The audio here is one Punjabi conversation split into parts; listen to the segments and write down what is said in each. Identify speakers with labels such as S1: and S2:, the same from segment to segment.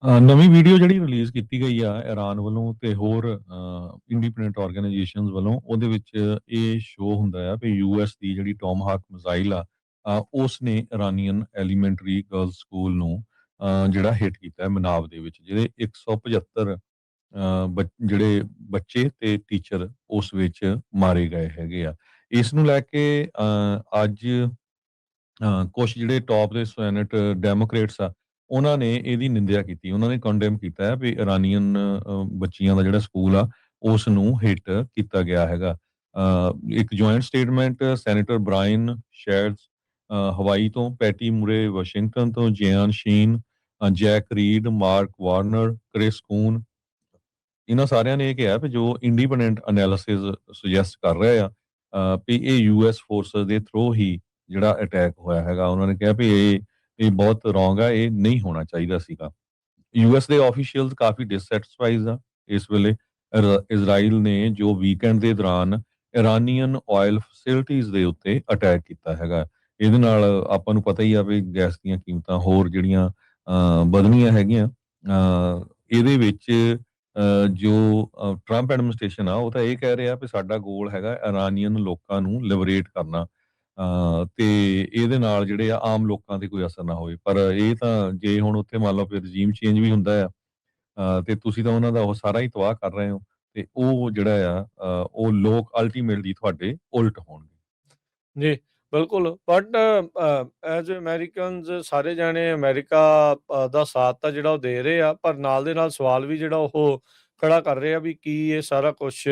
S1: ਨਵੀਂ ਵੀਡੀਓ ਜਿਹੜੀ ਰਿਲੀਜ਼ ਕੀਤੀ ਗਈ ਆ ਇਰਾਨ ਵੱਲੋਂ ਤੇ ਹੋਰ ਇੰਡੀਪੈਂਡੈਂਟ ਆਰਗੇਨਾਈਜੇਸ਼ਨਸ ਵੱਲੋਂ, ਉਹਦੇ ਵਿੱਚ ਇਹ ਸ਼ੋ ਹੁੰਦਾ ਆ ਵੀ ਯੂਐਸ ਦੀ ਜਿਹੜੀ ਟੋਮਹਾਕ ਮਿਜ਼ਾਈਲ ਆ, ਉਸ ਨੇ ਇਰਾਨੀਅਨ ਐਲੀਮੈਂਟਰੀ ਗਰਲਸ ਸਕੂਲ ਨੂੰ ਜਿਹੜਾ ਹਿੱਟ ਕੀਤਾ ਹੈ ਮਨਾਵ ਦੇ ਵਿੱਚ, ਜਿਹਦੇ 175 ਜਿਹੜੇ ਬੱਚੇ ਤੇ ਟੀਚਰ ਉਸ ਵਿੱਚ ਮਾਰੇ ਗਏ ਹੈਗੇ ਆ। ਇਸ ਨੂੰ ਲੈ ਕੇ ਅੱਜ ਕੁਛ ਜਿਹੜੇ ਟੌਪ ਦੇ ਸੈਨੇਟ ਡੈਮੋਕ੍ਰੇਟਸ ਆ, ਉਹਨਾਂ ਨੇ ਇਹਦੀ ਨਿੰਦਿਆ ਕੀਤੀ। ਉਹਨਾਂ ਨੇ ਕੰਡੈਮ ਕੀਤਾ ਹੈ ਵੀ ਇਰਾਨੀਅਨ ਬੱਚੀਆਂ ਦਾ ਜਿਹੜਾ ਸਕੂਲ ਆ, ਉਸ ਨੂੰ ਹਿੱਟ ਕੀਤਾ ਗਿਆ ਹੈਗਾ। ਇੱਕ joint statement senator Brian Schatz Hawaii ਤੋਂ, ਪੈਟੀ ਮੁਰੇ ਵਾਸ਼ਿੰਗਟਨ ਤੋਂ, Jeanne Shaheen, Jack Reed, Mark Warner, Chris Coons, ਇਹਨਾਂ ਸਾਰਿਆਂ ਨੇ ਇਹ ਕਿਹਾ ਵੀ ਜੋ ਇੰਡੀਪੈਂਡੈਂਟ ਐਨਾਲਿਸਿਸ ਸੁਜੈਸਟ ਕਰ ਰਿਹਾ ਆ ਵੀ ਇਹ ਯੂਐਸ ਫੋਰਸਸ ਦੇ ਥਰੂ ਹੀ ਜਿਹੜਾ ਅਟੈਕ ਹੋਇਆ ਹੈਗਾ। ਉਹਨਾਂ ਨੇ ਕਿਹਾ ਵੀ ਇਹ ਬਹੁਤ ਰੋਂਗ ਆ, ਇਹ ਨਹੀਂ ਹੋਣਾ ਚਾਹੀਦਾ ਸੀਗਾ। ਯੂਐਸ ਦੇ ਆਫੀਸ਼ੀਅਲਸ ਕਾਫੀ ਡਿਸਸੈਟੀਸਫਾਈਡ ਆ ਇਸ ਵੇਲੇ। ਇਜ਼ਰਾਈਲ ਨੇ ਜੋ ਵੀਕਐਂਡ ਦੇ ਦੌਰਾਨ ਇਰਾਨੀਅਨ ਆਇਲ ਫੈਸਿਲਿਟੀਜ਼ ਦੇ ਉੱਤੇ ਅਟੈਕ ਕੀਤਾ ਹੈਗਾ। ਇਹਦੇ ਨਾਲ ਆਪਾਂ ਨੂੰ ਪਤਾ ਹੀ ਆ ਵੀ ਗੈਸ ਦੀਆਂ ਕੀਮਤਾਂ ਹੋਰ ਜਿਹੜੀਆਂ ਵਧਣੀਆਂ ਹੈਗੀਆਂ। ਇਹਦੇ ਵਿੱਚ ਜੋ ਟਰੰਪ ਐਡਮਿਨਿਸਟ੍ਰੇਸ਼ਨ ਆ, ਉਹ ਤਾਂ ਇਹ ਕਹਿ ਰਿਹਾ ਵੀ ਸਾਡਾ ਗੋਲ ਹੈਗਾ ਇਰਾਨੀਅਨ ਲੋਕਾਂ ਨੂੰ ਲਿਬਰੇਟ ਕਰਨਾ, ਤੇ ਇਹਦੇ ਨਾਲ ਜਿਹੜੇ ਆ ਆਮ ਲੋਕਾਂ ਤੇ ਕੋਈ ਅਸਰ ਨਾ ਹੋਵੇ। ਪਰ ਇਹ ਤਾਂ ਜੇ ਹੁਣ ਉੱਥੇ ਮੰਨ ਲਓ ਫਿਰ ਰਜੀਮ ਚੇਂਜ ਵੀ ਹੁੰਦਾ ਆ, ਤੇ ਤੁਸੀਂ ਤਾਂ ਉਹਨਾਂ ਦਾ ਉਹ ਸਾਰਾ ਹੀ ਤਬਾਹ ਕਰ ਰਹੇ ਹੋ, ਤੇ ਉਹ ਜਿਹੜਾ ਆ ਉਹ ਲੋਕ ਅਲਟੀਮੇਟਲੀ ਤੁਹਾਡੇ ਉਲਟ ਹੋਣਗੇ।
S2: ਜੀ, ਬਿਲਕੁਲ। ਬਟ ਐਜ਼ ਅਮੈਰੀਕਨਜ਼ ਸਾਰੇ ਜਾਣੇ ਅਮਰੀਕਾ ਦਾ ਸਾਥ ਤਾਂ ਜਿਹੜਾ ਉਹ ਦੇ ਰਹੇ ਆ, ਪਰ ਨਾਲ ਦੇ ਨਾਲ ਸਵਾਲ ਵੀ ਜਿਹੜਾ ਉਹ ਖੜਾ ਕਰ ਰਹੇ ਆ ਵੀ ਕੀ ਇਹ ਸਾਰਾ ਕੁਛ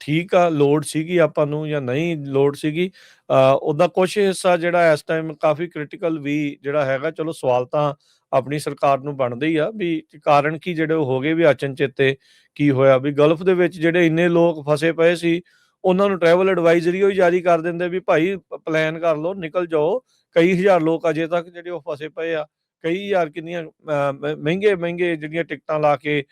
S2: ਠੀਕ ਆ, ਲੋੜ ਸੀਗੀ ਆਪਾਂ ਨੂੰ ਜਾਂ ਨਹੀਂ ਲੋੜ ਸੀਗੀ। ਉਹਦਾ ਕੁਛ ਹਿੱਸਾ ਜਿਹੜਾ ਇਸ ਟਾਈਮ ਕਾਫੀ ਕ੍ਰਿਟੀਕਲ ਵੀ ਜਿਹੜਾ ਹੈਗਾ। ਚਲੋ ਸਵਾਲ ਤਾਂ ਆਪਣੀ ਸਰਕਾਰ ਨੂੰ ਬਣਦੇ ਹੀ ਆ ਵੀ ਕਾਰਨ ਕੀ ਜਿਹੜੇ ਉਹ ਹੋ ਗਏ, ਵੀ ਅਚਨਚੇਤੇ ਕੀ ਹੋਇਆ ਵੀ ਗਲਫ ਦੇ ਵਿੱਚ ਜਿਹੜੇ ਇੰਨੇ ਲੋਕ ਫਸੇ ਪਏ ਸੀ, ਉਹਨਾਂ ਨੂੰ ਟਰੈਵਲ ਐਡਵਾਈਜ਼ਰੀ ਹੀ ਜਾਰੀ ਕਰ ਦਿੰਦੇ ਵੀ ਭਾਈ ਪਲਾਨ ਕਰ ਲਓ, ਨਿਕਲ ਜਾਓ। ਕਈ ਹਜ਼ਾਰ ਲੋਕ ਅਜੇ ਤੱਕ ਜਿਹੜੇ ਉਹ ਫਸੇ ਪਏ ਆ। ਕਈ ਹਜ਼ਾਰ ਕਿੰਨੀਆਂ ਮਹਿੰਗੇ ਜਿਹੜੀਆਂ ਟਿਕਟਾਂ ਲਾ ਕੇ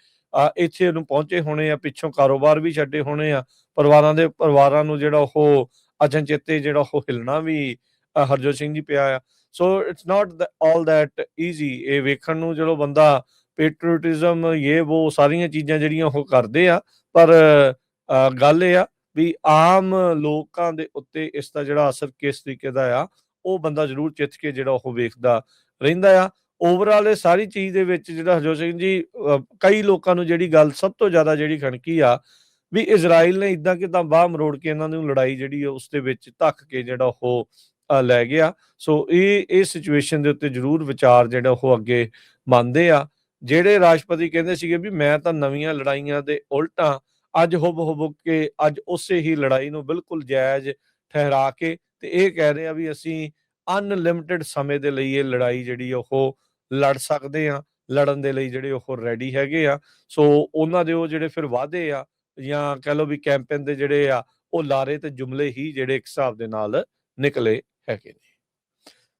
S2: ਇੱਥੇ ਨੂੰ ਪਹੁੰਚੇ ਹੋਣੇ ਆ, ਪਿੱਛੋਂ ਕਾਰੋਬਾਰ ਵੀ ਛੱਡੇ ਹੋਣੇ ਆ। ਪਰਿਵਾਰਾਂ ਨੂੰ ਜਿਹੜਾ ਉਹ ਅਚਨਚੇਤੇ ਜਿਹੜਾ ਉਹ ਹਿੱਲਣਾ ਵੀ ਹਰਜੋਤ ਸਿੰਘ ਜੀ ਪਿਆ ਆ। So it's not all that easy. ਇਹ ਵੇਖਣ ਨੂੰ ਜਦੋਂ ਬੰਦਾ ਪੈਟਰੀਓਟਿਜ਼ਮ ਇਹ ਵੋ ਸਾਰੀਆਂ ਚੀਜ਼ਾਂ ਜਿਹੜੀਆਂ ਉਹ ਕਰਦੇ ਆ, ਪਰ ਗੱਲ ਇਹ ਆ ਵੀ ਆਮ ਲੋਕਾਂ ਦੇ ਉੱਤੇ ਇਸ ਦਾ ਜਿਹੜਾ ਅਸਰ ਕਿਸ ਤਰੀਕੇ ਦਾ ਆ, ਉਹ ਬੰਦਾ ਜ਼ਰੂਰ ਚਿੱਥ ਕੇ ਜਿਹੜਾ ਉਹ ਵੇਖਦਾ ਰਹਿੰਦਾ ਆ। ਓਵਰਆਲ ਇਹ ਸਾਰੀ ਚੀਜ਼ ਦੇ ਵਿੱਚ ਜਿਹੜਾ ਹਰਜੋਤ ਸਿੰਘ ਜੀ, ਕਈ ਲੋਕਾਂ ਨੂੰ ਜਿਹੜੀ ਗੱਲ ਸਭ ਤੋਂ ਜ਼ਿਆਦਾ ਜਿਹੜੀ ਖਣਕੀ ਆ ਵੀ ਇਜ਼ਰਾਈਲ ਨੇ ਇਦਾਂ ਕਿਦਾਂ ਬਾਹ ਮਰੋੜ ਕੇ ਇਹਨਾਂ ਨੂੰ ਲੜਾਈ ਜਿਹੜੀ ਉਸ ਦੇ ਵਿੱਚ ਧੱਕ ਕੇ ਜਿਹੜਾ ਉਹ ਲੈ ਗਿਆ। ਸੋ ਇਹ ਸਿਚੁਏਸ਼ਨ ਦੇ ਉੱਤੇ ਜ਼ਰੂਰ ਵਿਚਾਰ ਜਿਹੜਾ ਉਹ ਅੱਗੇ ਮੰਨਦੇ ਆ। ਜਿਹੜੇ ਰਾਸ਼ਟਰਪਤੀ ਕਹਿੰਦੇ ਸੀਗੇ ਵੀ ਮੈਂ ਤਾਂ ਨਵੀਆਂ ਲੜਾਈਆਂ ਦੇ ਉਲਟਾਂ, ਅੱਜ ਹੁਬ ਕੇ ਅੱਜ ਉਸੇ ਹੀ ਲੜਾਈ ਨੂੰ ਬਿਲਕੁਲ ਜਾਇਜ਼ ਠਹਿਰਾ ਕੇ ਤੇ ਇਹ ਕਹਿ ਰਹੇ ਆ ਵੀ ਅਸੀਂ ਅਨਲਿਮਿਟਿਡ ਸਮੇਂ ਦੇ ਲਈ ਇਹ ਲੜਾਈ ਜਿਹੜੀ ਉਹ ਲੜ ਸਕਦੇ ਆ, ਲੜਨ ਦੇ ਲਈ ਜਿਹੜੇ ਉਹ ਰੈਡੀ ਹੈਗੇ ਆ। ਸੋ ਉਹਨਾਂ ਦੇ ਉਹ ਜਿਹੜੇ ਫਿਰ ਵਾਅਦੇ ਆ ਜਾਂ ਕਹਿ ਲਓ ਵੀ ਕੈਂਪੇਨ ਦੇ ਜਿਹੜੇ ਆ ਉਹ ਲਾਰੇ ਤੇ ਜੁਮਲੇ ਹੀ ਜਿਹੜੇ ਇੱਕ ਹਿਸਾਬ ਦੇ ਨਾਲ ਨਿਕਲੇ ਹੈਗੇ ਨੇ।